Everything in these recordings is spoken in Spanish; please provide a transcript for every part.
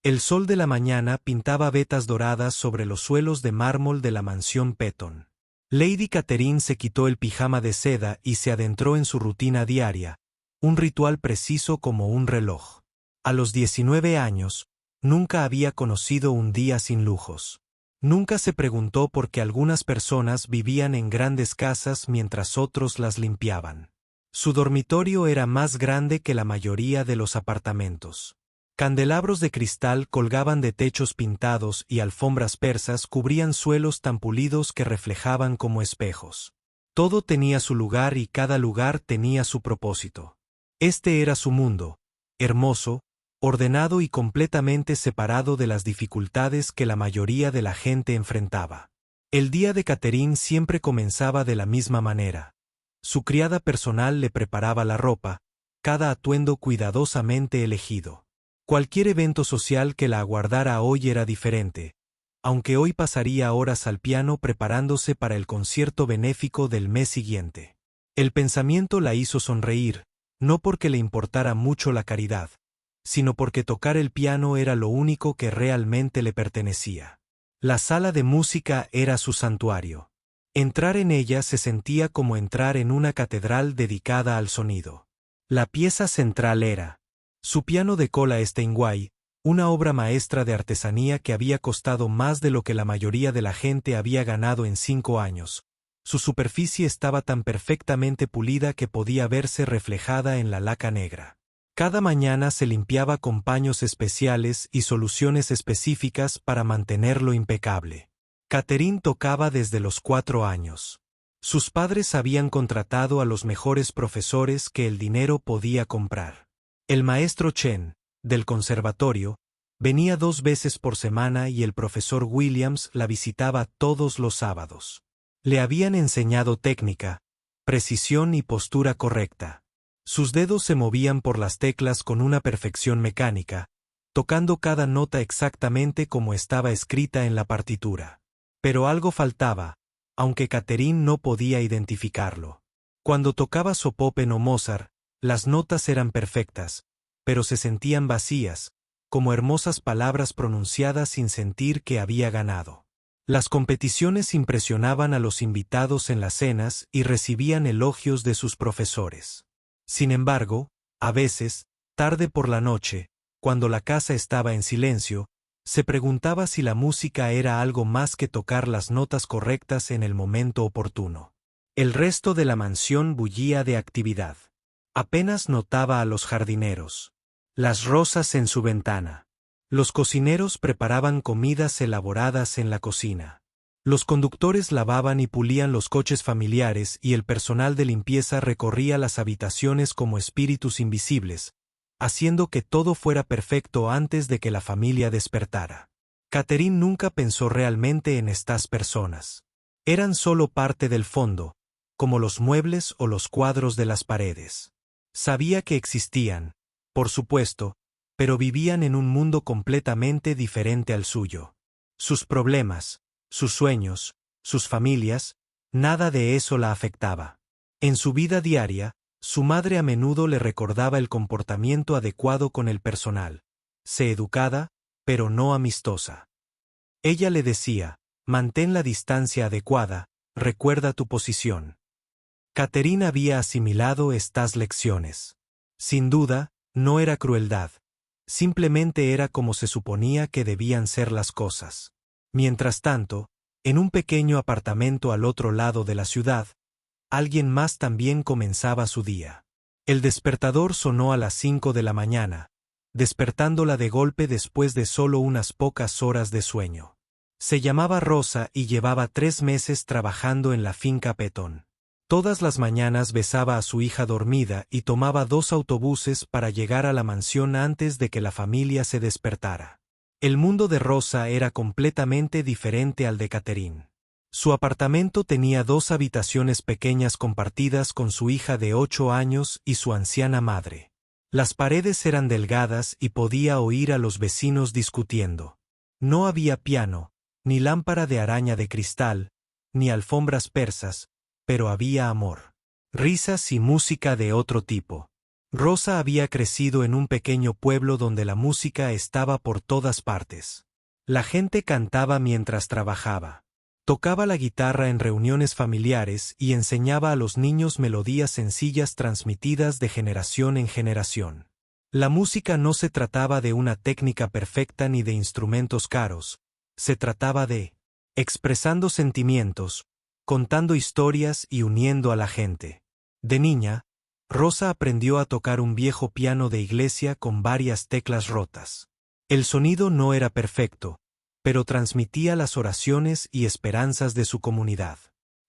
El sol de la mañana pintaba vetas doradas sobre los suelos de mármol de la mansión Petton. Lady Catherine se quitó el pijama de seda y se adentró en su rutina diaria, un ritual preciso como un reloj. A los 19 años, nunca había conocido un día sin lujos. Nunca se preguntó por qué algunas personas vivían en grandes casas mientras otros las limpiaban. Su dormitorio era más grande que la mayoría de los apartamentos. Candelabros de cristal colgaban de techos pintados y alfombras persas cubrían suelos tan pulidos que reflejaban como espejos. Todo tenía su lugar y cada lugar tenía su propósito. Este era su mundo, hermoso, ordenado y completamente separado de las dificultades que la mayoría de la gente enfrentaba. El día de Catherine siempre comenzaba de la misma manera. Su criada personal le preparaba la ropa, cada atuendo cuidadosamente elegido. Cualquier evento social que la aguardara hoy era diferente, aunque hoy pasaría horas al piano preparándose para el concierto benéfico del mes siguiente. El pensamiento la hizo sonreír, no porque le importara mucho la caridad, sino porque tocar el piano era lo único que realmente le pertenecía. La sala de música era su santuario. Entrar en ella se sentía como entrar en una catedral dedicada al sonido. La pieza central era su piano de cola Steinway, una obra maestra de artesanía que había costado más de lo que la mayoría de la gente había ganado en 5 años. Su superficie estaba tan perfectamente pulida que podía verse reflejada en la laca negra. Cada mañana se limpiaba con paños especiales y soluciones específicas para mantenerlo impecable. Catherine tocaba desde los 4 años. Sus padres habían contratado a los mejores profesores que el dinero podía comprar. El maestro Chen, del conservatorio, venía 2 veces por semana y el profesor Williams la visitaba todos los sábados. Le habían enseñado técnica, precisión y postura correcta. Sus dedos se movían por las teclas con una perfección mecánica, tocando cada nota exactamente como estaba escrita en la partitura. Pero algo faltaba, aunque Catherine no podía identificarlo. Cuando tocaba Chopin o Mozart, las notas eran perfectas, pero se sentían vacías, como hermosas palabras pronunciadas sin sentir que había ganado. Las competiciones impresionaban a los invitados en las cenas y recibían elogios de sus profesores. Sin embargo, a veces, tarde por la noche, cuando la casa estaba en silencio, se preguntaba si la música era algo más que tocar las notas correctas en el momento oportuno. El resto de la mansión bullía de actividad. Apenas notaba a los jardineros. Las rosas en su ventana. Los cocineros preparaban comidas elaboradas en la cocina. Los conductores lavaban y pulían los coches familiares y el personal de limpieza recorría las habitaciones como espíritus invisibles, haciendo que todo fuera perfecto antes de que la familia despertara. Catherine nunca pensó realmente en estas personas. Eran solo parte del fondo, como los muebles o los cuadros de las paredes. Sabía que existían, por supuesto, pero vivían en un mundo completamente diferente al suyo. Sus problemas, sus sueños, sus familias, nada de eso la afectaba. En su vida diaria, su madre a menudo le recordaba el comportamiento adecuado con el personal. Sé educada, pero no amistosa. Ella le decía, mantén la distancia adecuada, recuerda tu posición. Catherine había asimilado estas lecciones. Sin duda, no era crueldad. Simplemente era como se suponía que debían ser las cosas. Mientras tanto, en un pequeño apartamento al otro lado de la ciudad, alguien más también comenzaba su día. El despertador sonó a las 5 de la mañana, despertándola de golpe después de solo unas pocas horas de sueño. Se llamaba Rosa y llevaba 3 meses trabajando en la finca Petton. Todas las mañanas besaba a su hija dormida y tomaba 2 autobuses para llegar a la mansión antes de que la familia se despertara. El mundo de Rosa era completamente diferente al de Catherine. Su apartamento tenía 2 habitaciones pequeñas compartidas con su hija de 8 años y su anciana madre. Las paredes eran delgadas y podía oír a los vecinos discutiendo. No había piano, ni lámpara de araña de cristal, ni alfombras persas, pero había amor, risas y música de otro tipo. Rosa había crecido en un pequeño pueblo donde la música estaba por todas partes. La gente cantaba mientras trabajaba. Tocaba la guitarra en reuniones familiares y enseñaba a los niños melodías sencillas transmitidas de generación en generación. La música no se trataba de una técnica perfecta ni de instrumentos caros, se trataba de expresando sentimientos, contando historias y uniendo a la gente. De niña, Rosa aprendió a tocar un viejo piano de iglesia con varias teclas rotas. El sonido no era perfecto, pero transmitía las oraciones y esperanzas de su comunidad.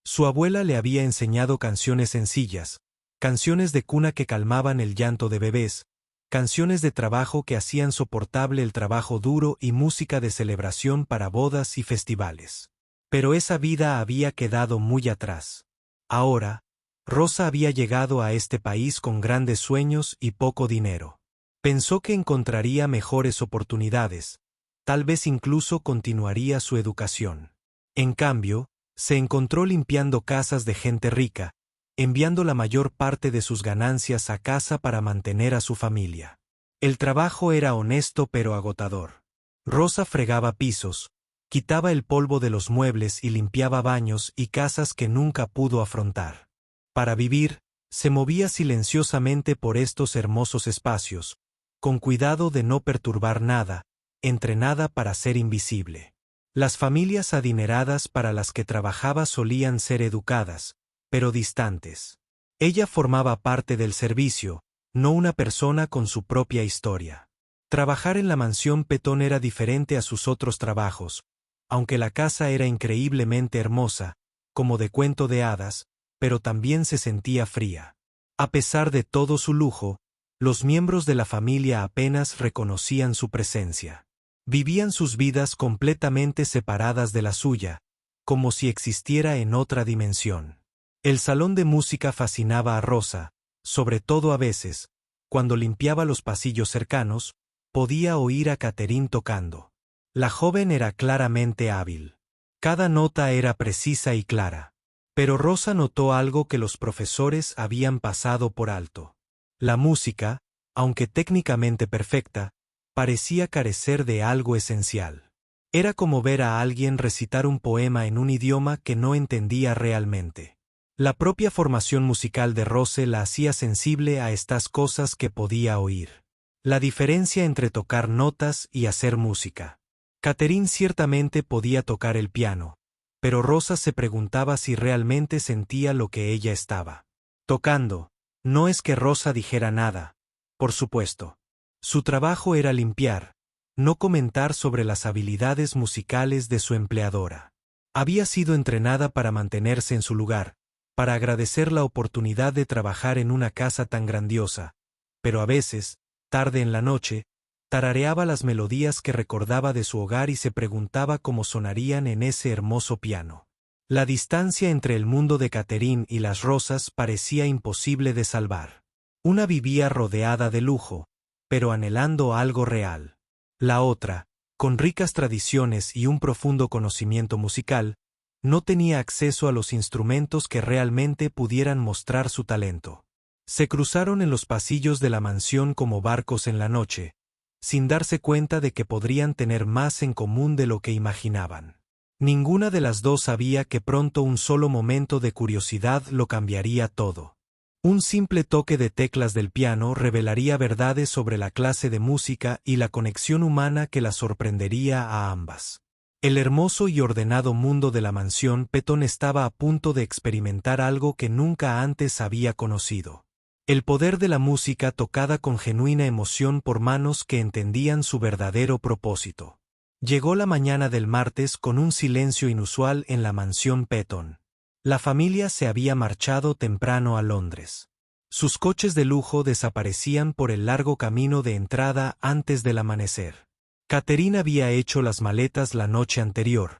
Su abuela le había enseñado canciones sencillas, canciones de cuna que calmaban el llanto de bebés, canciones de trabajo que hacían soportable el trabajo duro y música de celebración para bodas y festivales. Pero esa vida había quedado muy atrás. Ahora, Rosa había llegado a este país con grandes sueños y poco dinero. Pensó que encontraría mejores oportunidades, tal vez incluso continuaría su educación. En cambio, se encontró limpiando casas de gente rica, enviando la mayor parte de sus ganancias a casa para mantener a su familia. El trabajo era honesto pero agotador. Rosa fregaba pisos, quitaba el polvo de los muebles y limpiaba baños y casas que nunca pudo afrontar. Para vivir, se movía silenciosamente por estos hermosos espacios, con cuidado de no perturbar nada, entrenada para ser invisible. Las familias adineradas para las que trabajaba solían ser educadas, pero distantes. Ella formaba parte del servicio, no una persona con su propia historia. Trabajar en la mansión Petón era diferente a sus otros trabajos, aunque la casa era increíblemente hermosa, como de cuento de hadas, pero también se sentía fría. A pesar de todo su lujo, los miembros de la familia apenas reconocían su presencia. Vivían sus vidas completamente separadas de la suya, como si existiera en otra dimensión. El salón de música fascinaba a Rosa, sobre todo a veces, cuando limpiaba los pasillos cercanos, podía oír a Catherine tocando. La joven era claramente hábil. Cada nota era precisa y clara. Pero Rosa notó algo que los profesores habían pasado por alto. La música, aunque técnicamente perfecta, parecía carecer de algo esencial. Era como ver a alguien recitar un poema en un idioma que no entendía realmente. La propia formación musical de Rose la hacía sensible a estas cosas que podía oír. La diferencia entre tocar notas y hacer música. Catherine ciertamente podía tocar el piano, pero Rosa se preguntaba si realmente sentía lo que ella estaba tocando. No es que Rosa dijera nada, por supuesto. Su trabajo era limpiar, no comentar sobre las habilidades musicales de su empleadora. Había sido entrenada para mantenerse en su lugar, para agradecer la oportunidad de trabajar en una casa tan grandiosa, pero a veces, tarde en la noche, tarareaba las melodías que recordaba de su hogar y se preguntaba cómo sonarían en ese hermoso piano. La distancia entre el mundo de Catherine y las Rosas parecía imposible de salvar. Una vivía rodeada de lujo, pero anhelando algo real. La otra, con ricas tradiciones y un profundo conocimiento musical, no tenía acceso a los instrumentos que realmente pudieran mostrar su talento. Se cruzaron en los pasillos de la mansión como barcos en la noche, sin darse cuenta de que podrían tener más en común de lo que imaginaban. Ninguna de las dos sabía que pronto un solo momento de curiosidad lo cambiaría todo. Un simple toque de teclas del piano revelaría verdades sobre la clase de música y la conexión humana que las sorprendería a ambas. El hermoso y ordenado mundo de la mansión Petón estaba a punto de experimentar algo que nunca antes había conocido. El poder de la música tocada con genuina emoción por manos que entendían su verdadero propósito. Llegó la mañana del martes con un silencio inusual en la mansión Petón. La familia se había marchado temprano a Londres. Sus coches de lujo desaparecían por el largo camino de entrada antes del amanecer. Catherine había hecho las maletas la noche anterior,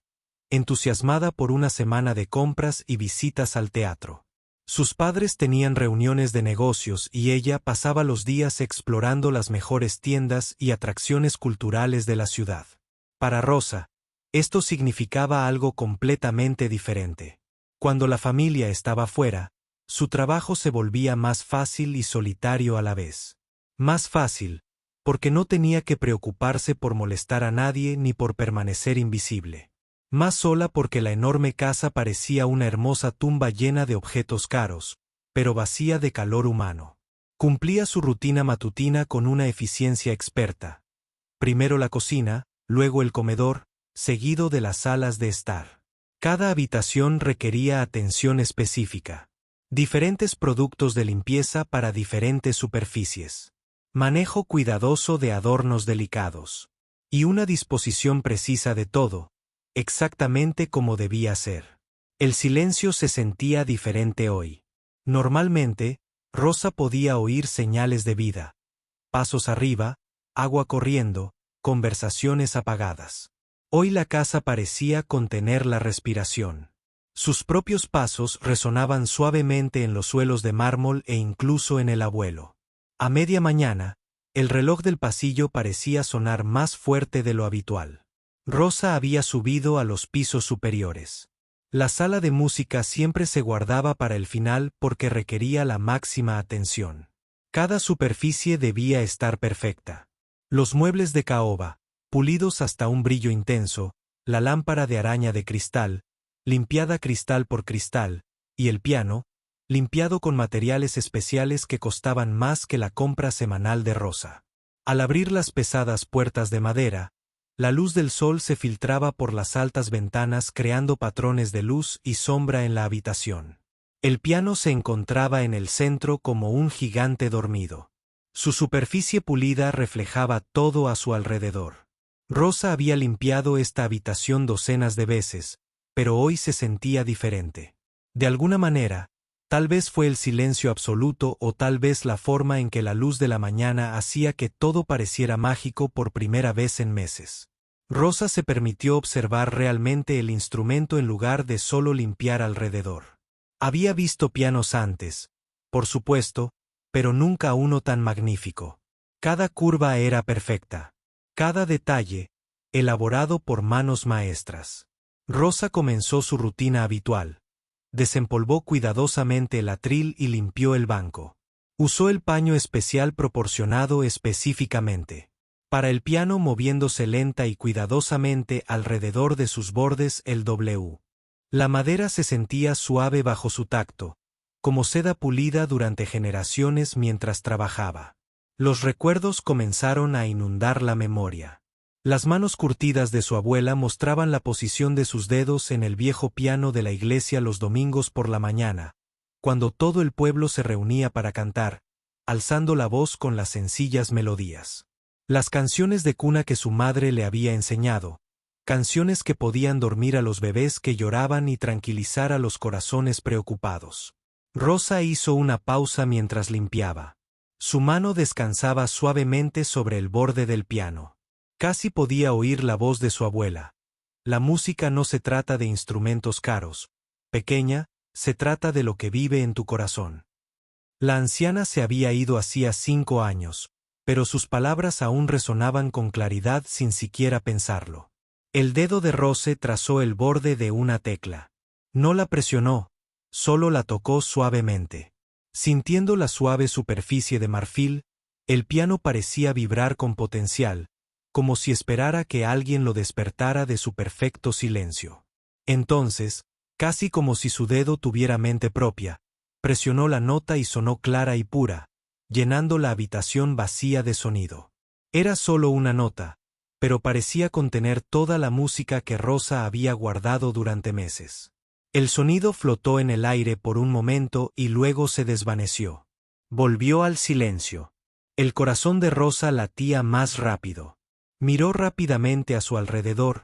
entusiasmada por una semana de compras y visitas al teatro. Sus padres tenían reuniones de negocios y ella pasaba los días explorando las mejores tiendas y atracciones culturales de la ciudad. Para Rosa, esto significaba algo completamente diferente. Cuando la familia estaba fuera, Su trabajo se volvía más fácil y solitario a la vez. Más fácil, porque no tenía que preocuparse por molestar a nadie ni por permanecer invisible. Más sola porque la enorme casa parecía una hermosa tumba llena de objetos caros, pero vacía de calor humano. Cumplía su rutina matutina con una eficiencia experta. Primero la cocina, luego el comedor, seguido de las salas de estar. Cada habitación requería atención específica. Diferentes productos de limpieza para diferentes superficies. Manejo cuidadoso de adornos delicados. Y una disposición precisa de todo, exactamente como debía ser. El silencio se sentía diferente hoy. Normalmente, Rosa podía oír señales de vida. Pasos arriba, agua corriendo, conversaciones apagadas. Hoy la casa parecía contener la respiración. Sus propios pasos resonaban suavemente en los suelos de mármol e incluso en el abuelo. A media mañana, el reloj del pasillo parecía sonar más fuerte de lo habitual. Rosa había subido a los pisos superiores. La sala de música siempre se guardaba para el final porque requería la máxima atención. Cada superficie debía estar perfecta. Los muebles de caoba, pulidos hasta un brillo intenso, la lámpara de araña de cristal, limpiada cristal por cristal, y el piano, limpiado con materiales especiales que costaban más que la compra semanal de Rosa. Al abrir las pesadas puertas de madera, la luz del sol se filtraba por las altas ventanas creando patrones de luz y sombra en la habitación. El piano se encontraba en el centro como un gigante dormido. Su superficie pulida reflejaba todo a su alrededor. Rosa había limpiado esta habitación docenas de veces, pero hoy se sentía diferente. De alguna manera, tal vez fue el silencio absoluto o tal vez la forma en que la luz de la mañana hacía que todo pareciera mágico por primera vez en meses. Rosa se permitió observar realmente el instrumento en lugar de solo limpiar alrededor. Había visto pianos antes, por supuesto, pero nunca uno tan magnífico. Cada curva era perfecta. Cada detalle, elaborado por manos maestras. Rosa comenzó su rutina habitual. Desempolvó cuidadosamente el atril y limpió el banco. Usó el paño especial proporcionado específicamente para el piano, moviéndose lenta y cuidadosamente alrededor de sus bordes el W. La madera se sentía suave bajo su tacto, como seda pulida durante generaciones mientras trabajaba. Los recuerdos comenzaron a inundar la memoria. Las manos curtidas de su abuela mostraban la posición de sus dedos en el viejo piano de la iglesia los domingos por la mañana, cuando todo el pueblo se reunía para cantar, alzando la voz con las sencillas melodías. Las canciones de cuna que su madre le había enseñado, canciones que podían dormir a los bebés que lloraban y tranquilizar a los corazones preocupados. Rosa hizo una pausa mientras limpiaba. Su mano descansaba suavemente sobre el borde del piano. Casi podía oír la voz de su abuela. La música no se trata de instrumentos caros. Pequeña, se trata de lo que vive en tu corazón. La anciana se había ido hacía 5 años, pero sus palabras aún resonaban con claridad sin siquiera pensarlo. El dedo de Rose trazó el borde de una tecla. No la presionó, solo la tocó suavemente. Sintiendo la suave superficie de marfil, el piano parecía vibrar con potencial, como si esperara que alguien lo despertara de su perfecto silencio. Entonces, casi como si su dedo tuviera mente propia, presionó la nota y sonó clara y pura, llenando la habitación vacía de sonido. Era solo una nota, pero parecía contener toda la música que Rosa había guardado durante meses. El sonido flotó en el aire por un momento y luego se desvaneció. Volvió al silencio. El corazón de Rosa latía más rápido. Miró rápidamente a su alrededor,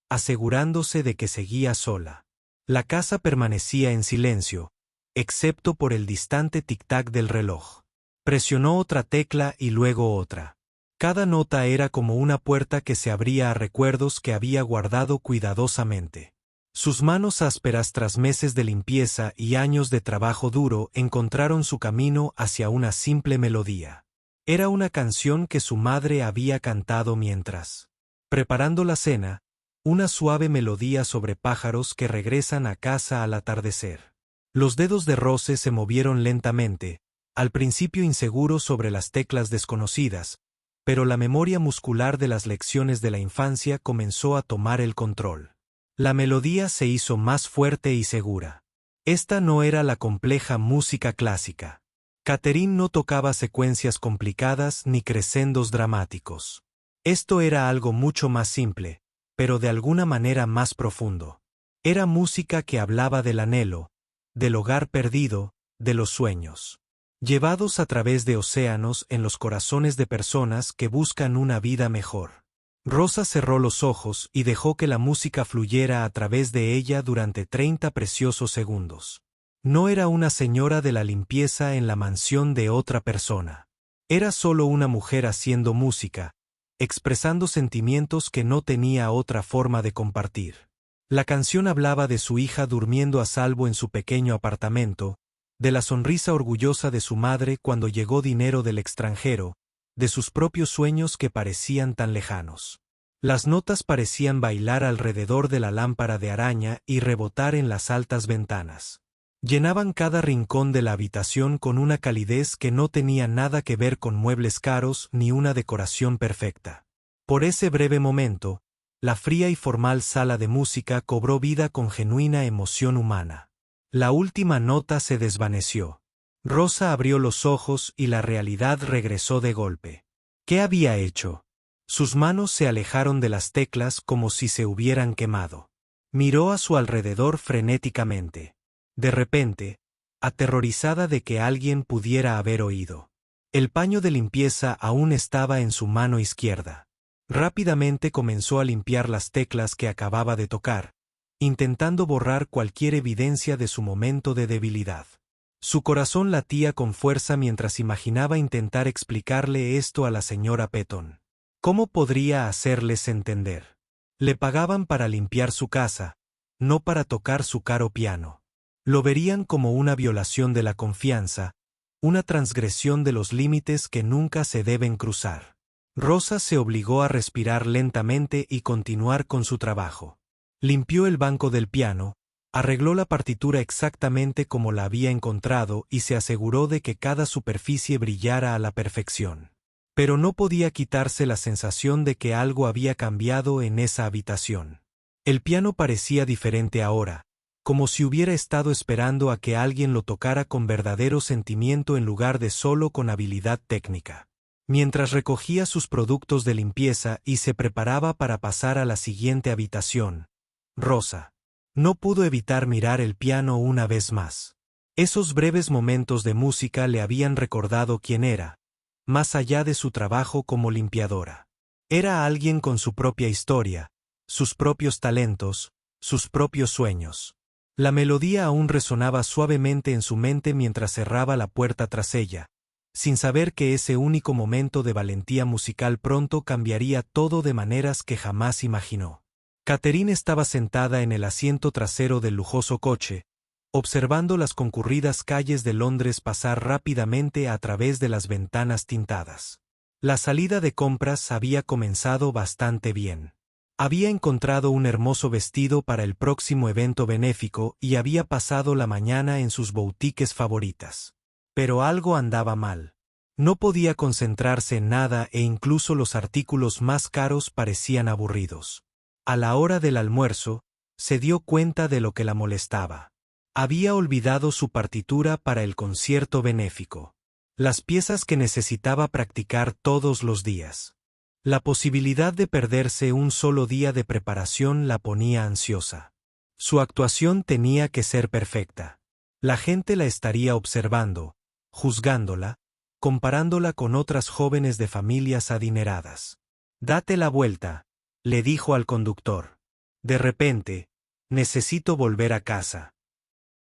asegurándose de que seguía sola. La casa permanecía en silencio, excepto por el distante tic-tac del reloj. Presionó otra tecla y luego otra. Cada nota era como una puerta que se abría a recuerdos que había guardado cuidadosamente. Sus manos ásperas tras meses de limpieza y años de trabajo duro encontraron su camino hacia una simple melodía. Era una canción que su madre había cantado mientras preparando la cena, una suave melodía sobre pájaros que regresan a casa al atardecer. Los dedos de Rose se movieron lentamente, al principio inseguros sobre las teclas desconocidas, pero la memoria muscular de las lecciones de la infancia comenzó a tomar el control. La melodía se hizo más fuerte y segura. Esta no era la compleja música clásica. Catherine no tocaba secuencias complicadas ni crescendos dramáticos. Esto era algo mucho más simple, pero de alguna manera más profundo. Era música que hablaba del anhelo, del hogar perdido, de los sueños, llevados a través de océanos en los corazones de personas que buscan una vida mejor. Rosa cerró los ojos y dejó que la música fluyera a través de ella durante 30 preciosos segundos. No era una señora de la limpieza en la mansión de otra persona. Era solo una mujer haciendo música, expresando sentimientos que no tenía otra forma de compartir. La canción hablaba de su hija durmiendo a salvo en su pequeño apartamento, de la sonrisa orgullosa de su madre cuando llegó dinero del extranjero, de sus propios sueños que parecían tan lejanos. Las notas parecían bailar alrededor de la lámpara de araña y rebotar en las altas ventanas. Llenaban cada rincón de la habitación con una calidez que no tenía nada que ver con muebles caros ni una decoración perfecta. Por ese breve momento, la fría y formal sala de música cobró vida con genuina emoción humana. La última nota se desvaneció. Rosa abrió los ojos y la realidad regresó de golpe. ¿Qué había hecho? Sus manos se alejaron de las teclas como si se hubieran quemado. Miró a su alrededor frenéticamente. De repente, aterrorizada de que alguien pudiera haber oído. El paño de limpieza aún estaba en su mano izquierda. Rápidamente comenzó a limpiar las teclas que acababa de tocar, intentando borrar cualquier evidencia de su momento de debilidad. Su corazón latía con fuerza mientras imaginaba intentar explicarle esto a la señora Petton. ¿Cómo podría hacerles entender? Le pagaban para limpiar su casa, no para tocar su caro piano. Lo verían como una violación de la confianza, una transgresión de los límites que nunca se deben cruzar. Rosa se obligó a respirar lentamente y continuar con su trabajo. Limpió el banco del piano, arregló la partitura exactamente como la había encontrado y se aseguró de que cada superficie brillara a la perfección. Pero no podía quitarse la sensación de que algo había cambiado en esa habitación. El piano parecía diferente ahora, como si hubiera estado esperando a que alguien lo tocara con verdadero sentimiento en lugar de solo con habilidad técnica. Mientras recogía sus productos de limpieza y se preparaba para pasar a la siguiente habitación, Rosa no pudo evitar mirar el piano una vez más. Esos breves momentos de música le habían recordado quién era, más allá de su trabajo como limpiadora. Era alguien con su propia historia, sus propios talentos, sus propios sueños. La melodía aún resonaba suavemente en su mente mientras cerraba la puerta tras ella, sin saber que ese único momento de valentía musical pronto cambiaría todo de maneras que jamás imaginó. Catherine estaba sentada en el asiento trasero del lujoso coche, observando las concurridas calles de Londres pasar rápidamente a través de las ventanas tintadas. La salida de compras había comenzado bastante bien. Había encontrado un hermoso vestido para el próximo evento benéfico y había pasado la mañana en sus boutiques favoritas. Pero algo andaba mal. No podía concentrarse en nada e incluso los artículos más caros parecían aburridos. A la hora del almuerzo, se dio cuenta de lo que la molestaba. Había olvidado su partitura para el concierto benéfico. Las piezas que necesitaba practicar todos los días. La posibilidad de perderse un solo día de preparación la ponía ansiosa. Su actuación tenía que ser perfecta. La gente la estaría observando, juzgándola, comparándola con otras jóvenes de familias adineradas. «Date la vuelta», le dijo al conductor. «De repente, necesito volver a casa».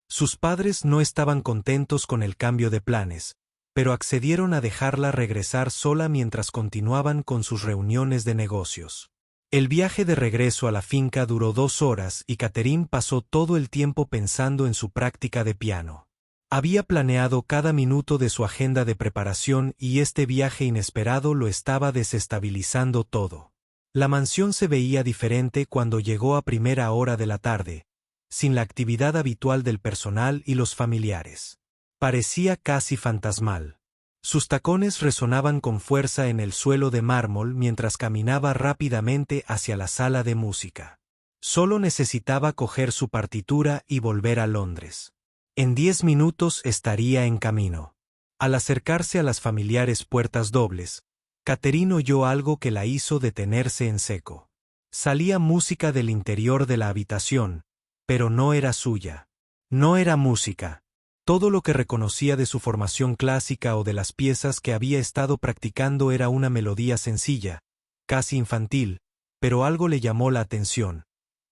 Sus padres no estaban contentos con el cambio de planes, pero accedieron a dejarla regresar sola mientras continuaban con sus reuniones de negocios. El viaje de regreso a la finca duró 2 horas y Catherine pasó todo el tiempo pensando en su práctica de piano. Había planeado cada minuto de su agenda de preparación y este viaje inesperado lo estaba desestabilizando todo. La mansión se veía diferente cuando llegó a primera hora de la tarde, sin la actividad habitual del personal y los familiares. Parecía casi fantasmal. Sus tacones resonaban con fuerza en el suelo de mármol mientras caminaba rápidamente hacia la sala de música. Solo necesitaba coger su partitura y volver a Londres. En 10 minutos estaría en camino. Al acercarse a las familiares puertas dobles, Catherine oyó algo que la hizo detenerse en seco. Salía música del interior de la habitación, pero no era suya. No era música. Todo lo que reconocía de su formación clásica o de las piezas que había estado practicando era una melodía sencilla, casi infantil, pero algo le llamó la atención.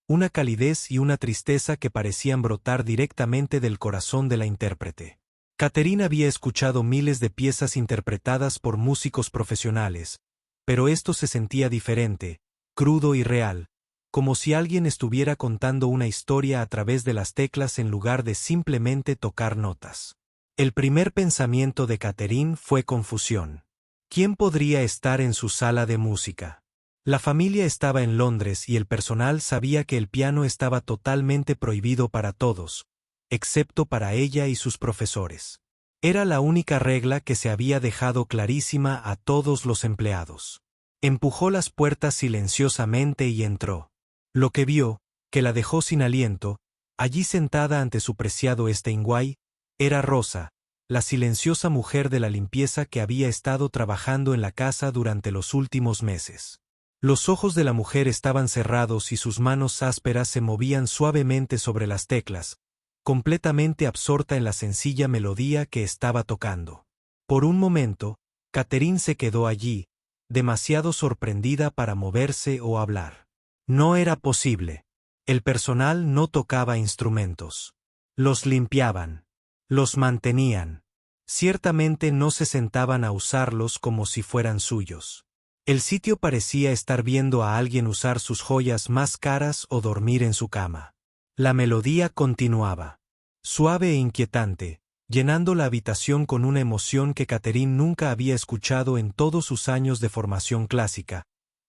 Una calidez y una tristeza que parecían brotar directamente del corazón de la intérprete. Catherine había escuchado miles de piezas interpretadas por músicos profesionales, pero esto se sentía diferente, crudo y real, como si alguien estuviera contando una historia a través de las teclas en lugar de simplemente tocar notas. El primer pensamiento de Catherine fue confusión. ¿Quién podría estar en su sala de música? La familia estaba en Londres y el personal sabía que el piano estaba totalmente prohibido para todos, excepto para ella y sus profesores. Era la única regla que se había dejado clarísima a todos los empleados. Empujó las puertas silenciosamente y entró. Lo que vio, que la dejó sin aliento, allí sentada ante su preciado Steinway, era Rosa, la silenciosa mujer de la limpieza que había estado trabajando en la casa durante los últimos meses. Los ojos de la mujer estaban cerrados y sus manos ásperas se movían suavemente sobre las teclas, completamente absorta en la sencilla melodía que estaba tocando. Por un momento, Catherine se quedó allí, demasiado sorprendida para moverse o hablar. No era posible. El personal no tocaba instrumentos. Los limpiaban. Los mantenían. Ciertamente no se sentaban a usarlos como si fueran suyos. El sitio parecía estar viendo a alguien usar sus joyas más caras o dormir en su cama. La melodía continuaba. Suave e inquietante, llenando la habitación con una emoción que Catherine nunca había escuchado en todos sus años de formación clásica,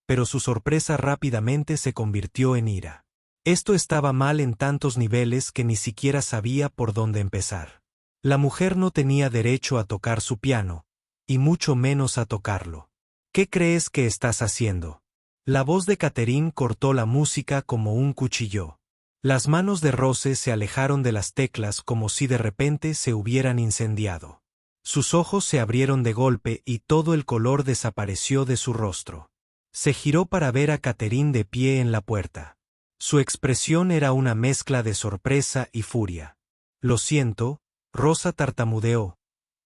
pero su sorpresa rápidamente se convirtió en ira. Esto estaba mal en tantos niveles que ni siquiera sabía por dónde empezar. La mujer no tenía derecho a tocar su piano, y mucho menos a tocarlo. ¿Qué crees que estás haciendo? La voz de Catherine cortó la música como un cuchillo. Las manos de Rose se alejaron de las teclas como si de repente se hubieran incendiado. Sus ojos se abrieron de golpe y todo el color desapareció de su rostro. Se giró para ver a Catherine de pie en la puerta. Su expresión era una mezcla de sorpresa y furia. Lo siento, Rosa tartamudeó,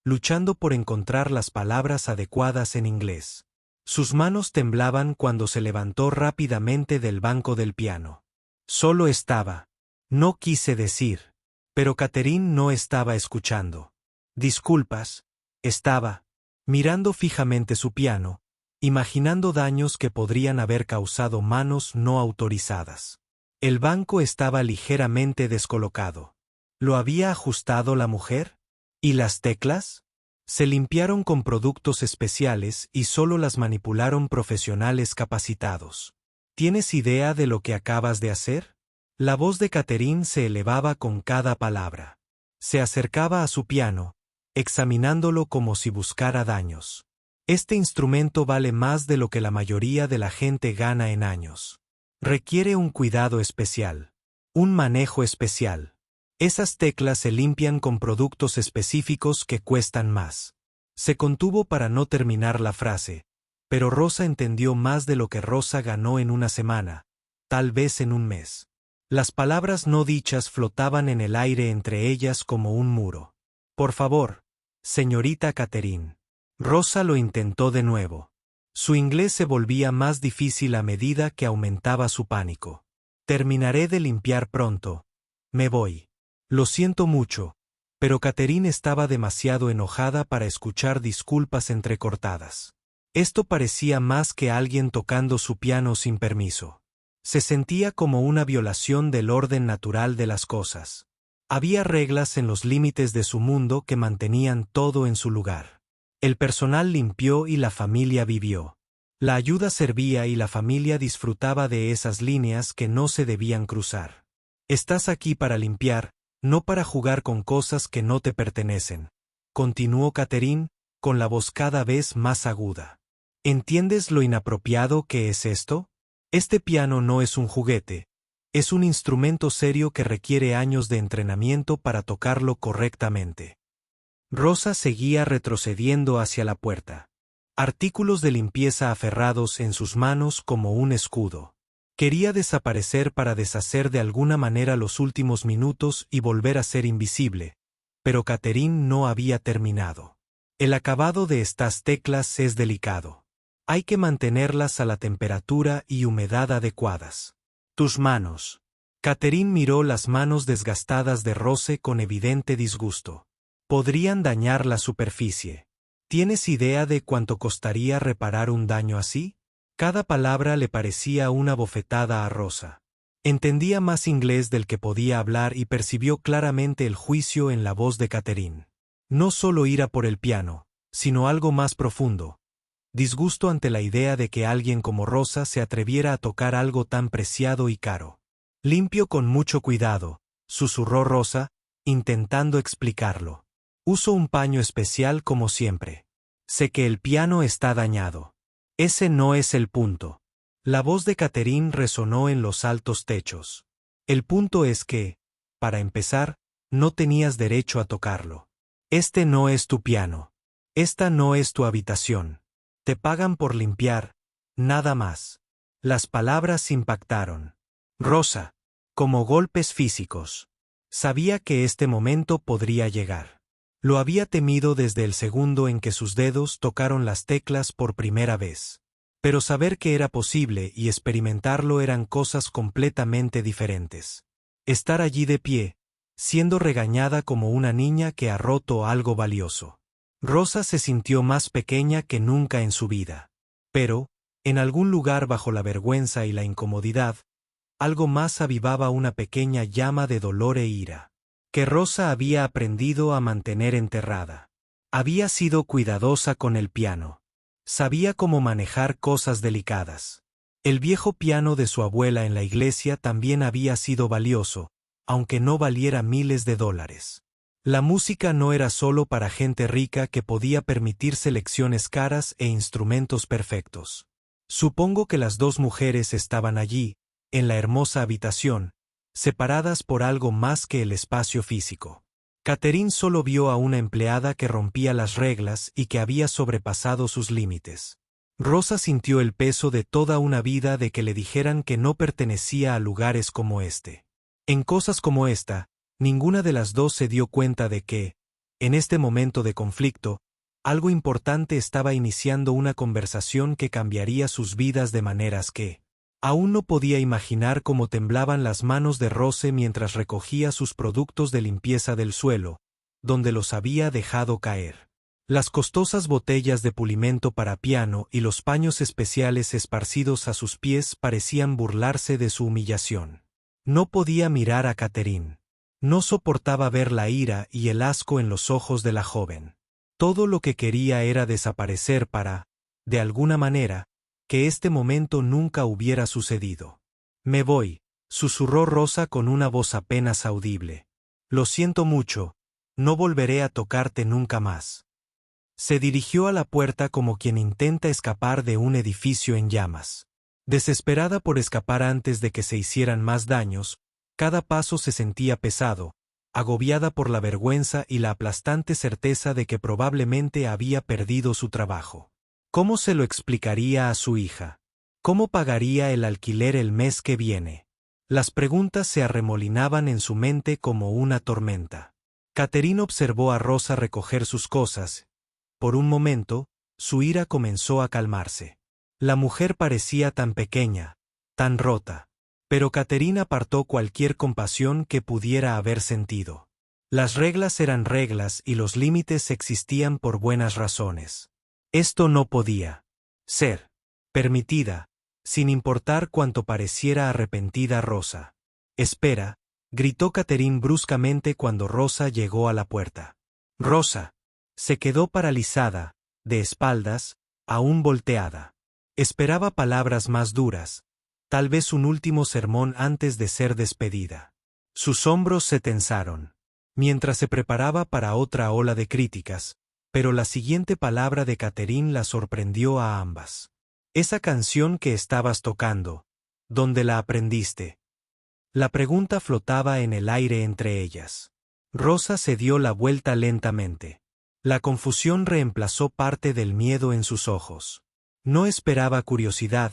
luchando por encontrar las palabras adecuadas en inglés. Sus manos temblaban cuando se levantó rápidamente del banco del piano. Solo estaba. No quise decir. Pero Catherine no estaba escuchando. Disculpas. Estaba mirando fijamente su piano, imaginando daños que podrían haber causado manos no autorizadas. El banco estaba ligeramente descolocado. ¿Lo había ajustado la mujer? ¿Y las teclas? Se limpiaron con productos especiales y solo las manipularon profesionales capacitados. ¿Tienes idea de lo que acabas de hacer? La voz de Catherine se elevaba con cada palabra. Se acercaba a su piano, examinándolo como si buscara daños. Este instrumento vale más de lo que la mayoría de la gente gana en años. Requiere un cuidado especial. Un manejo especial. Esas teclas se limpian con productos específicos que cuestan más. Se contuvo para no terminar la frase, pero Rosa entendió más de lo que Rosa ganó en una semana, tal vez en un mes. Las palabras no dichas flotaban en el aire entre ellas como un muro. Por favor, señorita Catherine. Rosa lo intentó de nuevo. Su inglés se volvía más difícil a medida que aumentaba su pánico. Terminaré de limpiar pronto. Me voy. Lo siento mucho, pero Catherine estaba demasiado enojada para escuchar disculpas entrecortadas. Esto parecía más que alguien tocando su piano sin permiso. Se sentía como una violación del orden natural de las cosas. Había reglas en los límites de su mundo que mantenían todo en su lugar. El personal limpió y la familia vivió. La ayuda servía y la familia disfrutaba de esas líneas que no se debían cruzar. Estás aquí para limpiar, no para jugar con cosas que no te pertenecen. Continuó Catherine, con la voz cada vez más aguda. ¿Entiendes lo inapropiado que es esto? Este piano no es un juguete. Es un instrumento serio que requiere años de entrenamiento para tocarlo correctamente. Rosa seguía retrocediendo hacia la puerta. Artículos de limpieza aferrados en sus manos como un escudo. Quería desaparecer para deshacer de alguna manera los últimos minutos y volver a ser invisible, pero Catherine no había terminado. El acabado de estas teclas es delicado. Hay que mantenerlas a la temperatura y humedad adecuadas. Tus manos. Catherine miró las manos desgastadas de Rose con evidente disgusto. Podrían dañar la superficie. ¿Tienes idea de cuánto costaría reparar un daño así? Cada palabra le parecía una bofetada a Rosa. Entendía más inglés del que podía hablar y percibió claramente el juicio en la voz de Catherine. No solo ira por el piano, sino algo más profundo. Disgusto ante la idea de que alguien como Rosa se atreviera a tocar algo tan preciado y caro. Limpio con mucho cuidado, susurró Rosa, intentando explicarlo. Uso un paño especial como siempre. Sé que el piano está dañado. Ese no es el punto. La voz de Catherine resonó en los altos techos. El punto es que, para empezar, no tenías derecho a tocarlo. Este no es tu piano. Esta no es tu habitación. Te pagan por limpiar, nada más. Las palabras impactaron. Rosa, como golpes físicos. Sabía que este momento podría llegar. Lo había temido desde el segundo en que sus dedos tocaron las teclas por primera vez. Pero saber que era posible y experimentarlo eran cosas completamente diferentes. Estar allí de pie, siendo regañada como una niña que ha roto algo valioso. Rosa se sintió más pequeña que nunca en su vida. Pero, en algún lugar bajo la vergüenza y la incomodidad, algo más avivaba una pequeña llama de dolor e ira, que Rosa había aprendido a mantener enterrada. Había sido cuidadosa con el piano. Sabía cómo manejar cosas delicadas. El viejo piano de su abuela en la iglesia también había sido valioso, aunque no valiera miles de dólares. La música no era solo para gente rica que podía permitirse lecciones caras e instrumentos perfectos. Supongo que las dos mujeres estaban allí, en la hermosa habitación, separadas por algo más que el espacio físico. Catherine solo vio a una empleada que rompía las reglas y que había sobrepasado sus límites. Rosa sintió el peso de toda una vida de que le dijeran que no pertenecía a lugares como este. En cosas como esta, ninguna de las dos se dio cuenta de que, en este momento de conflicto, algo importante estaba iniciando una conversación que cambiaría sus vidas de maneras que, aún no podía imaginar cómo temblaban las manos de Rose mientras recogía sus productos de limpieza del suelo, donde los había dejado caer. Las costosas botellas de pulimento para piano y los paños especiales esparcidos a sus pies parecían burlarse de su humillación. No podía mirar a Catherine. No soportaba ver la ira y el asco en los ojos de la joven. Todo lo que quería era desaparecer para, de alguna manera, que este momento nunca hubiera sucedido. Me voy, susurró Rosa con una voz apenas audible. Lo siento mucho, no volveré a tocarte nunca más. Se dirigió a la puerta como quien intenta escapar de un edificio en llamas. Desesperada por escapar antes de que se hicieran más daños, cada paso se sentía pesado, agobiada por la vergüenza y la aplastante certeza de que probablemente había perdido su trabajo. ¿Cómo se lo explicaría a su hija? ¿Cómo pagaría el alquiler el mes que viene? Las preguntas se arremolinaban en su mente como una tormenta. Catherine observó a Rosa recoger sus cosas. Por un momento, su ira comenzó a calmarse. La mujer parecía tan pequeña, tan rota. Pero Catherine apartó cualquier compasión que pudiera haber sentido. Las reglas eran reglas y los límites existían por buenas razones. Esto no podía ser permitida, sin importar cuánto pareciera arrepentida Rosa. Espera, gritó Catherine bruscamente cuando Rosa llegó a la puerta. Rosa se quedó paralizada, de espaldas, aún volteada. Esperaba palabras más duras, tal vez un último sermón antes de ser despedida. Sus hombros se tensaron, mientras se preparaba para otra ola de críticas, pero la siguiente palabra de Catherine la sorprendió a ambas. Esa canción que estabas tocando, ¿dónde la aprendiste? La pregunta flotaba en el aire entre ellas. Rosa se dio la vuelta lentamente. La confusión reemplazó parte del miedo en sus ojos. No esperaba curiosidad,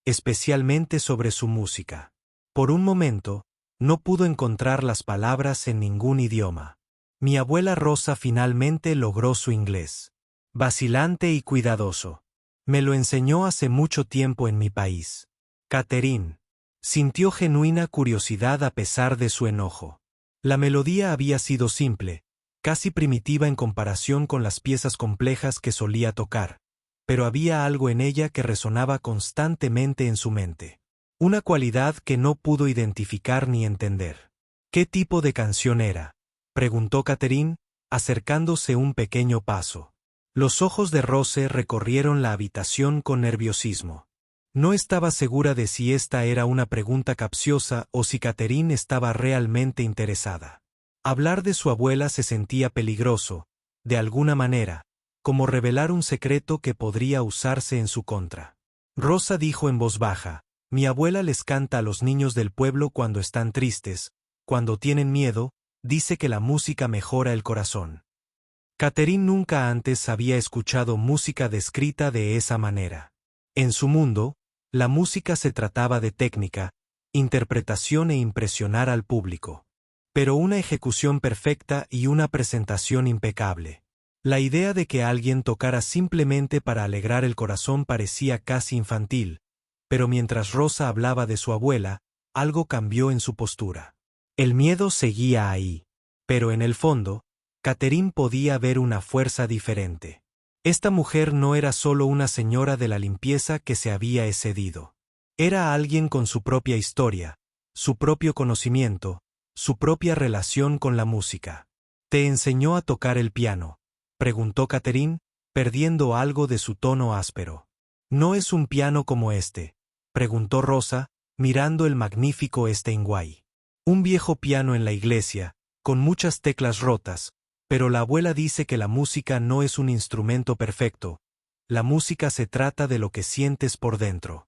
especialmente sobre su música. Por un momento, no pudo encontrar las palabras en ningún idioma. Mi abuela Rosa finalmente logró su inglés. Vacilante y cuidadoso. Me lo enseñó hace mucho tiempo en mi país. Catherine sintió genuina curiosidad a pesar de su enojo. La melodía había sido simple, casi primitiva en comparación con las piezas complejas que solía tocar, pero había algo en ella que resonaba constantemente en su mente. Una cualidad que no pudo identificar ni entender. ¿Qué tipo de canción era?, preguntó Catherine, acercándose un pequeño paso. Los ojos de Rose recorrieron la habitación con nerviosismo. No estaba segura de si esta era una pregunta capciosa o si Catherine estaba realmente interesada. Hablar de su abuela se sentía peligroso, de alguna manera, como revelar un secreto que podría usarse en su contra. Rosa dijo en voz baja: mi abuela les canta a los niños del pueblo cuando están tristes, cuando tienen miedo, dice que la música mejora el corazón. Catherine nunca antes había escuchado música descrita de esa manera. En su mundo, la música se trataba de técnica, interpretación e impresionar al público. Pero una ejecución perfecta y una presentación impecable. La idea de que alguien tocara simplemente para alegrar el corazón parecía casi infantil, pero mientras Rosa hablaba de su abuela, algo cambió en su postura. El miedo seguía ahí, pero en el fondo, Catherine podía ver una fuerza diferente. Esta mujer no era solo una señora de la limpieza que se había excedido. Era alguien con su propia historia, su propio conocimiento, su propia relación con la música. ¿Te enseñó a tocar el piano?, preguntó Catherine, perdiendo algo de su tono áspero. ¿No es un piano como este?, preguntó Rosa, mirando el magnífico Steinway. Un viejo piano en la iglesia, con muchas teclas rotas, pero la abuela dice que la música no es un instrumento perfecto. La música se trata de lo que sientes por dentro.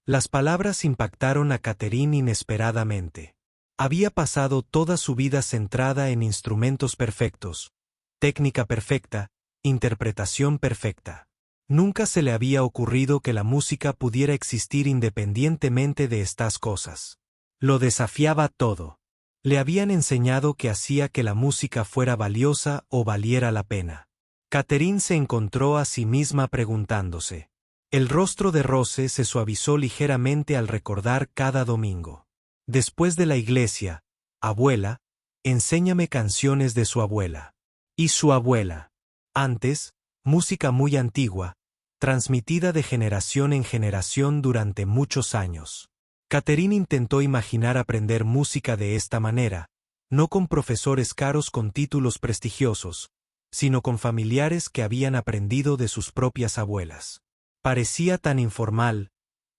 Las palabras impactaron a Catherine inesperadamente. Había pasado toda su vida centrada en instrumentos perfectos, técnica perfecta, interpretación perfecta. Nunca se le había ocurrido que la música pudiera existir independientemente de estas cosas. Lo desafiaba todo. Le habían enseñado que hacía que la música fuera valiosa o valiera la pena. Catherine se encontró a sí misma preguntándose. El rostro de Rose se suavizó ligeramente al recordar cada domingo. Después de la iglesia, abuela, enséñame canciones de su abuela. Y su abuela. Antes, música muy antigua, transmitida de generación en generación durante muchos años. Catherine intentó imaginar aprender música de esta manera, no con profesores caros con títulos prestigiosos, sino con familiares que habían aprendido de sus propias abuelas. Parecía tan informal,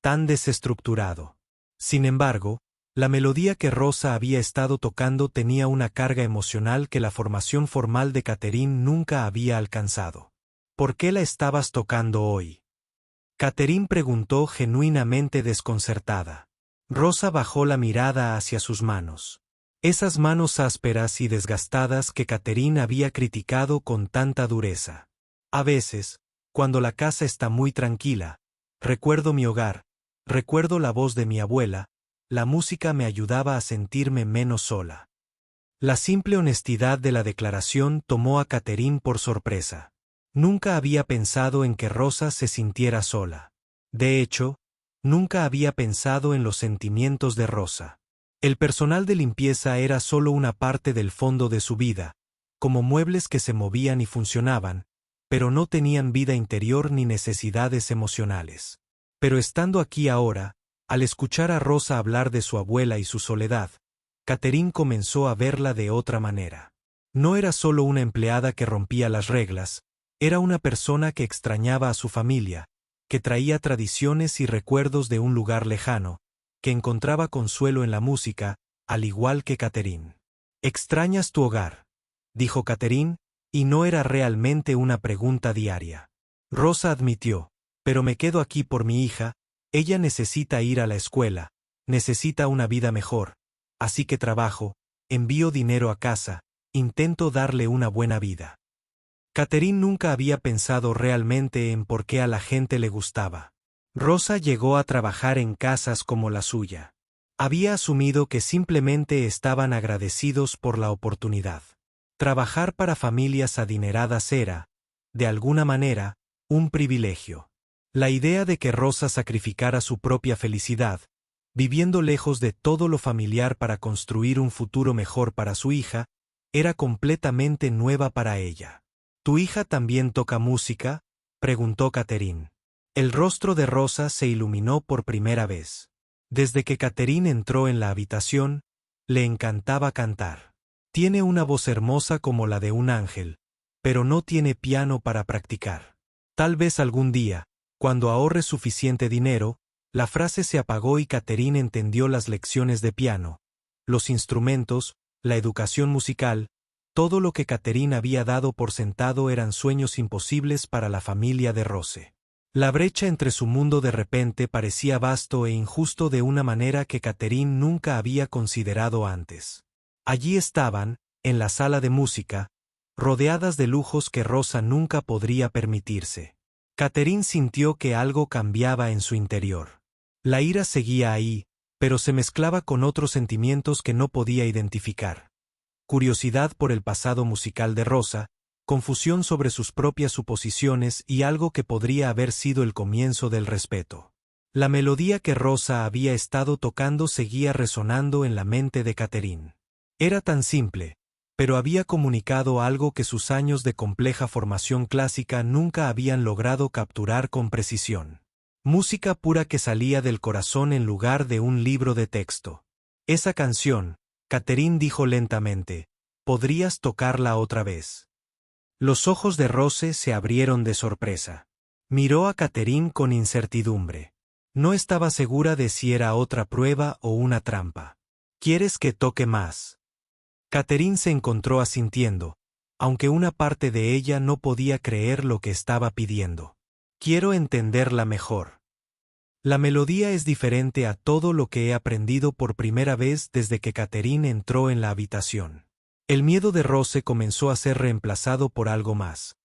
tan desestructurado. Sin embargo, la melodía que Rosa había estado tocando tenía una carga emocional que la formación formal de Catherine nunca había alcanzado. ¿Por qué la estabas tocando hoy?, Catherine preguntó genuinamente desconcertada. Rosa bajó la mirada hacia sus manos. Esas manos ásperas y desgastadas que Catherine había criticado con tanta dureza. A veces, cuando la casa está muy tranquila, recuerdo mi hogar, recuerdo la voz de mi abuela, la música me ayudaba a sentirme menos sola. La simple honestidad de la declaración tomó a Catherine por sorpresa. Nunca había pensado en que Rosa se sintiera sola. De hecho, nunca había pensado en los sentimientos de Rosa. El personal de limpieza era solo una parte del fondo de su vida, como muebles que se movían y funcionaban, pero no tenían vida interior ni necesidades emocionales. Pero estando aquí ahora, al escuchar a Rosa hablar de su abuela y su soledad, Catherine comenzó a verla de otra manera. No era solo una empleada que rompía las reglas, era una persona que extrañaba a su familia, que traía tradiciones y recuerdos de un lugar lejano, que encontraba consuelo en la música, al igual que Catherine. «¿Extrañas tu hogar?», dijo Catherine, y no era realmente una pregunta diaria. Rosa admitió, «Pero me quedo aquí por mi hija, ella necesita ir a la escuela, necesita una vida mejor, así que trabajo, envío dinero a casa, intento darle una buena vida». Catherine nunca había pensado realmente en por qué a la gente le gustaba. Rosa llegó a trabajar en casas como la suya. Había asumido que simplemente estaban agradecidos por la oportunidad. Trabajar para familias adineradas era, de alguna manera, un privilegio. La idea de que Rosa sacrificara su propia felicidad, viviendo lejos de todo lo familiar para construir un futuro mejor para su hija, era completamente nueva para ella. «¿Tu hija también toca música?», preguntó Catherine. El rostro de Rosa se iluminó por primera vez. Desde que Catherine entró en la habitación, le encantaba cantar. «Tiene una voz hermosa como la de un ángel, pero no tiene piano para practicar. Tal vez algún día, cuando ahorre suficiente dinero». La frase se apagó y Catherine entendió las lecciones de piano, los instrumentos, la educación musical. Todo lo que Catherine había dado por sentado eran sueños imposibles para la familia de Rose. La brecha entre su mundo de repente parecía vasto e injusto de una manera que Catherine nunca había considerado antes. Allí estaban, en la sala de música, rodeadas de lujos que Rosa nunca podría permitirse. Catherine sintió que algo cambiaba en su interior. La ira seguía ahí, pero se mezclaba con otros sentimientos que no podía identificar. Curiosidad por el pasado musical de Rosa, confusión sobre sus propias suposiciones y algo que podría haber sido el comienzo del respeto. La melodía que Rosa había estado tocando seguía resonando en la mente de Catherine. Era tan simple, pero había comunicado algo que sus años de compleja formación clásica nunca habían logrado capturar con precisión. Música pura que salía del corazón en lugar de un libro de texto. «Esa canción», Catherine dijo lentamente, «¿podrías tocarla otra vez?». Los ojos de Rose se abrieron de sorpresa. Miró a Catherine con incertidumbre. No estaba segura de si era otra prueba o una trampa. «¿Quieres que toque más?». Catherine se encontró asintiendo, aunque una parte de ella no podía creer lo que estaba pidiendo. «Quiero entenderla mejor. La melodía es diferente a todo lo que he aprendido por primera vez desde que Catherine entró en la habitación». El miedo de Rose comenzó a ser reemplazado por algo más.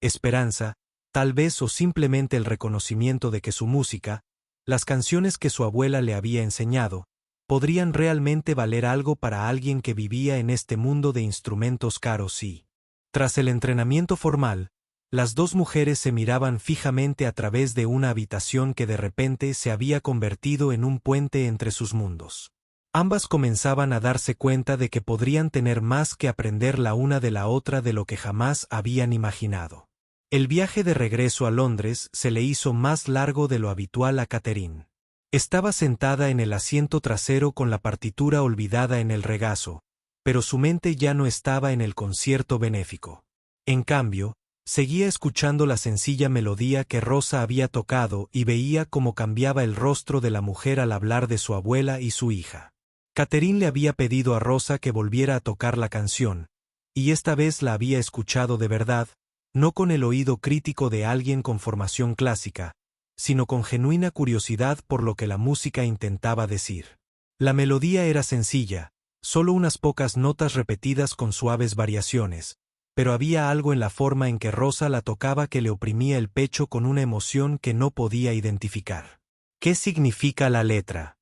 Esperanza, tal vez, o simplemente el reconocimiento de que su música, las canciones que su abuela le había enseñado, podrían realmente valer algo para alguien que vivía en este mundo de instrumentos caros y... Tras el entrenamiento formal, las dos mujeres se miraban fijamente a través de una habitación que de repente se había convertido en un puente entre sus mundos. Ambas comenzaban a darse cuenta de que podrían tener más que aprender la una de la otra de lo que jamás habían imaginado. El viaje de regreso a Londres se le hizo más largo de lo habitual a Catherine. Estaba sentada en el asiento trasero con la partitura olvidada en el regazo, pero su mente ya no estaba en el concierto benéfico. En cambio, seguía escuchando la sencilla melodía que Rosa había tocado y veía cómo cambiaba el rostro de la mujer al hablar de su abuela y su hija. Catherine le había pedido a Rosa que volviera a tocar la canción, y esta vez la había escuchado de verdad, no con el oído crítico de alguien con formación clásica, sino con genuina curiosidad por lo que la música intentaba decir. La melodía era sencilla, solo unas pocas notas repetidas con suaves variaciones, pero había algo en la forma en que Rosa la tocaba que le oprimía el pecho con una emoción que no podía identificar. «¿Qué significa la letra?».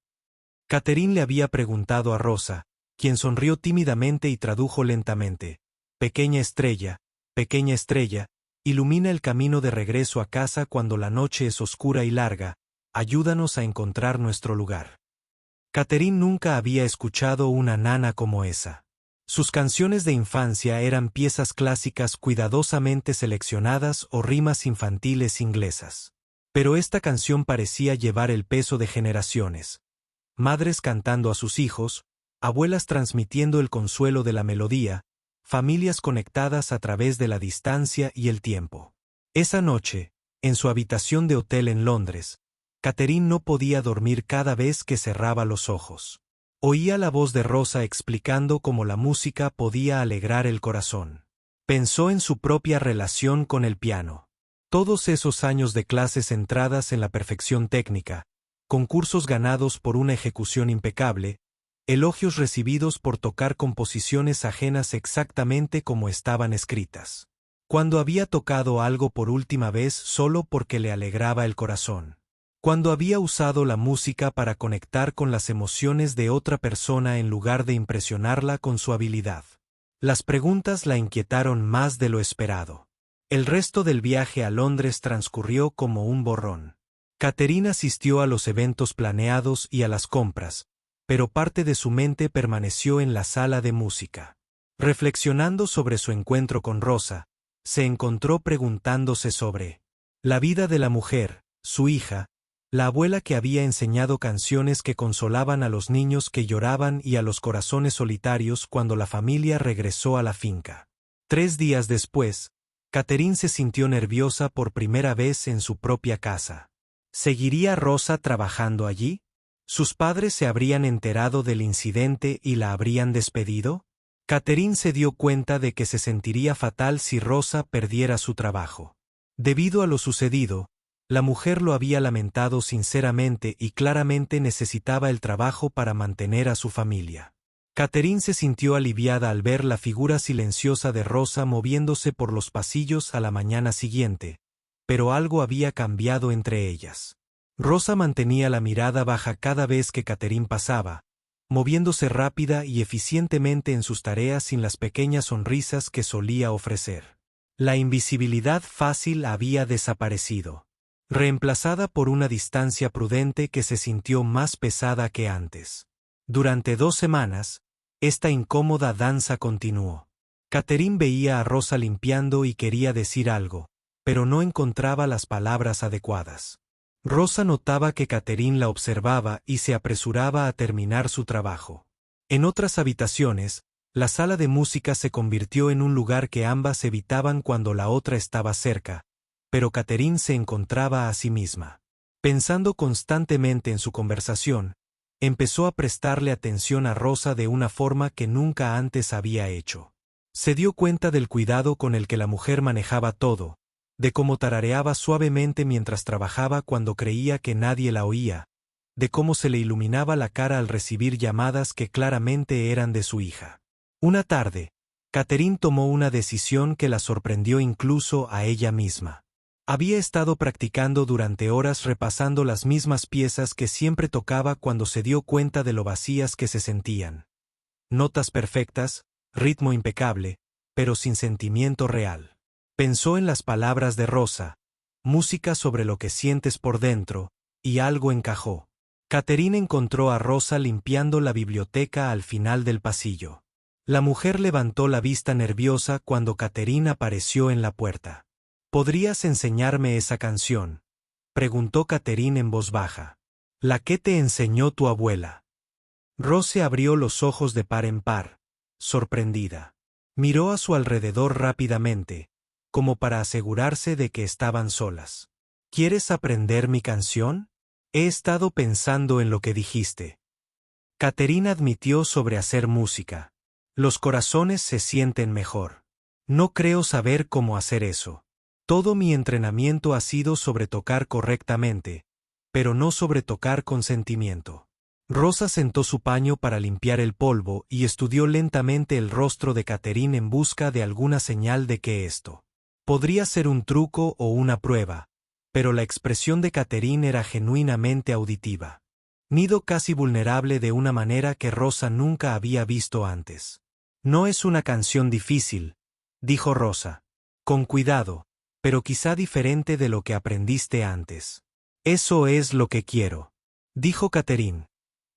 Catherine le había preguntado a Rosa, quien sonrió tímidamente y tradujo lentamente: «Pequeña estrella, ilumina el camino de regreso a casa cuando la noche es oscura y larga, ayúdanos a encontrar nuestro lugar». Catherine nunca había escuchado una nana como esa. Sus canciones de infancia eran piezas clásicas cuidadosamente seleccionadas o rimas infantiles inglesas. Pero esta canción parecía llevar el peso de generaciones. Madres cantando a sus hijos, abuelas transmitiendo el consuelo de la melodía, familias conectadas a través de la distancia y el tiempo. Esa noche, en su habitación de hotel en Londres, Catherine no podía dormir cada vez que cerraba los ojos. Oía la voz de Rosa explicando cómo la música podía alegrar el corazón. Pensó en su propia relación con el piano. Todos esos años de clases centradas en la perfección técnica, concursos ganados por una ejecución impecable, elogios recibidos por tocar composiciones ajenas exactamente como estaban escritas. Cuando había tocado algo por última vez solo porque le alegraba el corazón. Cuando había usado la música para conectar con las emociones de otra persona en lugar de impresionarla con su habilidad. Las preguntas la inquietaron más de lo esperado. El resto del viaje a Londres transcurrió como un borrón. Catherine asistió a los eventos planeados y a las compras, pero parte de su mente permaneció en la sala de música. Reflexionando sobre su encuentro con Rosa, se encontró preguntándose sobre la vida de la mujer, su hija, la abuela que había enseñado canciones que consolaban a los niños que lloraban y a los corazones solitarios cuando la familia regresó a la finca. 3 días después, Catherine se sintió nerviosa por primera vez en su propia casa. ¿Seguiría Rosa trabajando allí? ¿Sus padres se habrían enterado del incidente y la habrían despedido? Catherine se dio cuenta de que se sentiría fatal si Rosa perdiera su trabajo. Debido a lo sucedido, la mujer lo había lamentado sinceramente y claramente necesitaba el trabajo para mantener a su familia. Catherine se sintió aliviada al ver la figura silenciosa de Rosa moviéndose por los pasillos a la mañana siguiente, pero algo había cambiado entre ellas. Rosa mantenía la mirada baja cada vez que Catherine pasaba, moviéndose rápida y eficientemente en sus tareas sin las pequeñas sonrisas que solía ofrecer. La invisibilidad fácil había desaparecido, reemplazada por una distancia prudente que se sintió más pesada que antes. Durante 2 semanas, esta incómoda danza continuó. Catherine veía a Rosa limpiando y quería decir algo, pero no encontraba las palabras adecuadas. Rosa notaba que Catherine la observaba y se apresuraba a terminar su trabajo. En otras habitaciones, la sala de música se convirtió en un lugar que ambas evitaban cuando la otra estaba cerca, pero Catherine se encontraba a sí misma. Pensando constantemente en su conversación, empezó a prestarle atención a Rosa de una forma que nunca antes había hecho. Se dio cuenta del cuidado con el que la mujer manejaba todo, de cómo tarareaba suavemente mientras trabajaba cuando creía que nadie la oía, de cómo se le iluminaba la cara al recibir llamadas que claramente eran de su hija. Una tarde, Catherine tomó una decisión que la sorprendió incluso a ella misma. Había estado practicando durante horas repasando las mismas piezas que siempre tocaba cuando se dio cuenta de lo vacías que se sentían. Notas perfectas, ritmo impecable, pero sin sentimiento real. Pensó en las palabras de Rosa, música sobre lo que sientes por dentro, y algo encajó. Catherine encontró a Rosa limpiando la biblioteca al final del pasillo. La mujer levantó la vista nerviosa cuando Catherine apareció en la puerta. ¿Podrías enseñarme esa canción?, preguntó Catherine en voz baja. ¿La que te enseñó tu abuela? Rose abrió los ojos de par en par, sorprendida. Miró a su alrededor rápidamente, como para asegurarse de que estaban solas. ¿Quieres aprender mi canción? He estado pensando en lo que dijiste. Catherine admitió sobre hacer música. Los corazones se sienten mejor. No creo saber cómo hacer eso. Todo mi entrenamiento ha sido sobre tocar correctamente, pero no sobre tocar con sentimiento. Rosa sentó su paño para limpiar el polvo y estudió lentamente el rostro de Catherine en busca de alguna señal de que esto podría ser un truco o una prueba, pero la expresión de Catherine era genuinamente auditiva. Nido casi vulnerable de una manera que Rosa nunca había visto antes. No es una canción difícil, dijo Rosa. Con cuidado, pero quizá diferente de lo que aprendiste antes. Eso es lo que quiero, dijo Catherine.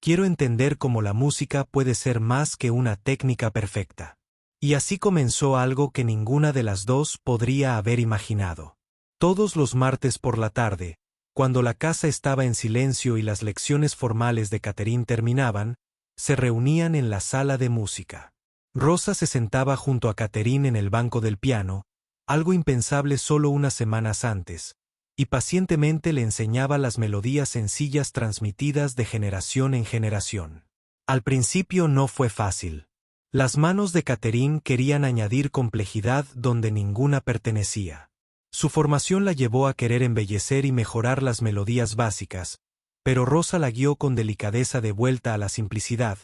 Quiero entender cómo la música puede ser más que una técnica perfecta. Y así comenzó algo que ninguna de las dos podría haber imaginado. Todos los martes por la tarde, cuando la casa estaba en silencio y las lecciones formales de Catherine terminaban, se reunían en la sala de música. Rosa se sentaba junto a Catherine en el banco del piano, algo impensable solo unas semanas antes, y pacientemente le enseñaba las melodías sencillas transmitidas de generación en generación. Al principio no fue fácil. Las manos de Catherine querían añadir complejidad donde ninguna pertenecía. Su formación la llevó a querer embellecer y mejorar las melodías básicas, pero Rosa la guió con delicadeza de vuelta a la simplicidad,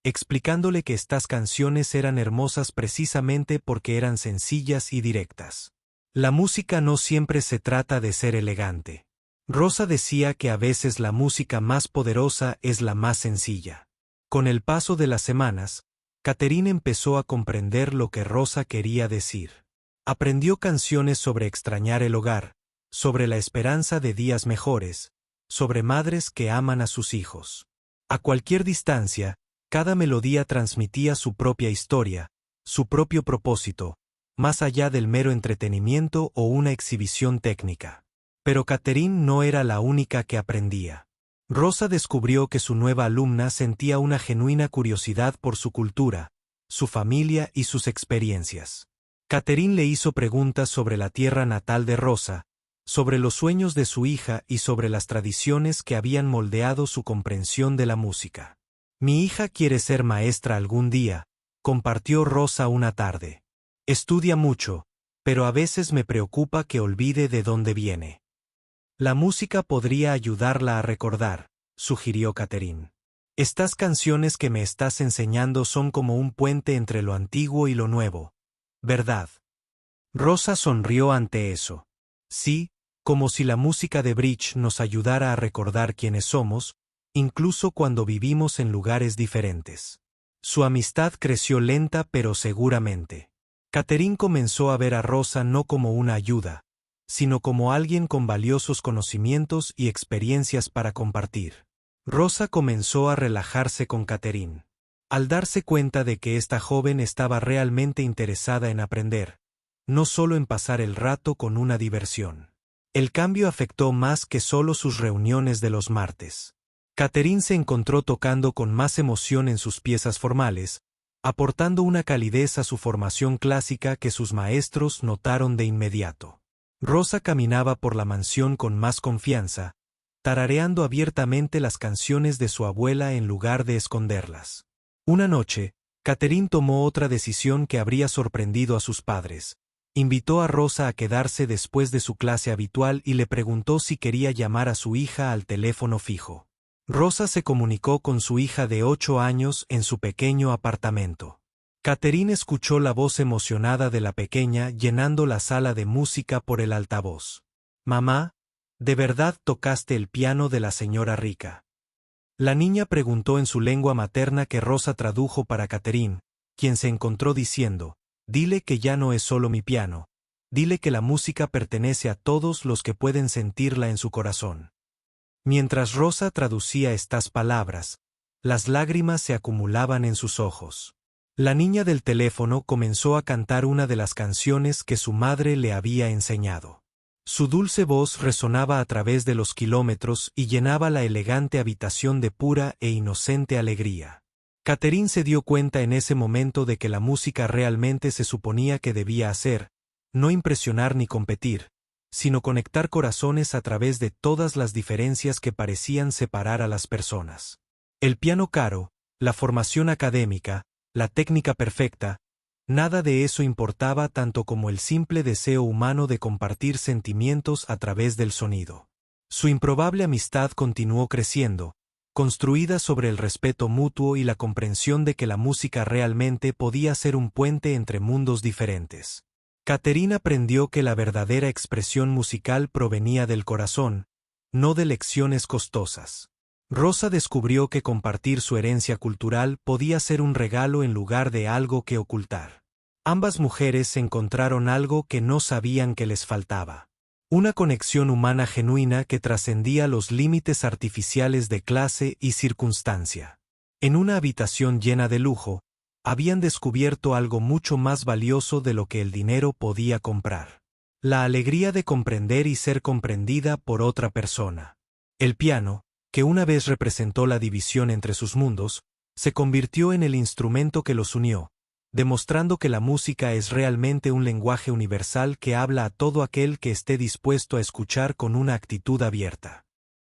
explicándole que estas canciones eran hermosas precisamente porque eran sencillas y directas. La música no siempre se trata de ser elegante. Rosa decía que a veces la música más poderosa es la más sencilla. Con el paso de las semanas, Catherine empezó a comprender lo que Rosa quería decir. Aprendió canciones sobre extrañar el hogar, sobre la esperanza de días mejores, sobre madres que aman a sus hijos. A cualquier distancia, cada melodía transmitía su propia historia, su propio propósito, más allá del mero entretenimiento o una exhibición técnica. Pero Catherine no era la única que aprendía. Rosa descubrió que su nueva alumna sentía una genuina curiosidad por su cultura, su familia y sus experiencias. Catherine le hizo preguntas sobre la tierra natal de Rosa, sobre los sueños de su hija y sobre las tradiciones que habían moldeado su comprensión de la música. «Mi hija quiere ser maestra algún día», compartió Rosa una tarde. «Estudia mucho, pero a veces me preocupa que olvide de dónde viene». «La música podría ayudarla a recordar», sugirió Catherine. «Estas canciones que me estás enseñando son como un puente entre lo antiguo y lo nuevo, ¿verdad?» Rosa sonrió ante eso. Sí, como si la música de bridge nos ayudara a recordar quiénes somos, incluso cuando vivimos en lugares diferentes. Su amistad creció lenta pero seguramente. Catherine comenzó a ver a Rosa no como una ayuda, sino como alguien con valiosos conocimientos y experiencias para compartir. Rosa comenzó a relajarse con Catherine. Al darse cuenta de que esta joven estaba realmente interesada en aprender, no solo en pasar el rato con una diversión. El cambio afectó más que solo sus reuniones de los martes. Catherine se encontró tocando con más emoción en sus piezas formales, aportando una calidez a su formación clásica que sus maestros notaron de inmediato. Rosa caminaba por la mansión con más confianza, tarareando abiertamente las canciones de su abuela en lugar de esconderlas. Una noche, Catherine tomó otra decisión que habría sorprendido a sus padres. Invitó a Rosa a quedarse después de su clase habitual y le preguntó si quería llamar a su hija al teléfono fijo. Rosa se comunicó con su hija de 8 años en su pequeño apartamento. Catherine escuchó la voz emocionada de la pequeña llenando la sala de música por el altavoz. «Mamá, ¿de verdad tocaste el piano de la señora rica?». La niña preguntó en su lengua materna que Rosa tradujo para Catherine, quien se encontró diciendo: «Dile que ya no es solo mi piano, dile que la música pertenece a todos los que pueden sentirla en su corazón». Mientras Rosa traducía estas palabras, las lágrimas se acumulaban en sus ojos. La niña del teléfono comenzó a cantar una de las canciones que su madre le había enseñado. Su dulce voz resonaba a través de los kilómetros y llenaba la elegante habitación de pura e inocente alegría. Catherine se dio cuenta en ese momento de que la música realmente se suponía que debía hacer, no impresionar ni competir, sino conectar corazones a través de todas las diferencias que parecían separar a las personas. El piano caro, la formación académica, la técnica perfecta, nada de eso importaba tanto como el simple deseo humano de compartir sentimientos a través del sonido. Su improbable amistad continuó creciendo, construida sobre el respeto mutuo y la comprensión de que la música realmente podía ser un puente entre mundos diferentes. Catherine aprendió que la verdadera expresión musical provenía del corazón, no de lecciones costosas. Rosa descubrió que compartir su herencia cultural podía ser un regalo en lugar de algo que ocultar. Ambas mujeres encontraron algo que no sabían que les faltaba. Una conexión humana genuina que trascendía los límites artificiales de clase y circunstancia. En una habitación llena de lujo, habían descubierto algo mucho más valioso de lo que el dinero podía comprar. La alegría de comprender y ser comprendida por otra persona. El piano, que una vez representó la división entre sus mundos, se convirtió en el instrumento que los unió, demostrando que la música es realmente un lenguaje universal que habla a todo aquel que esté dispuesto a escuchar con una actitud abierta.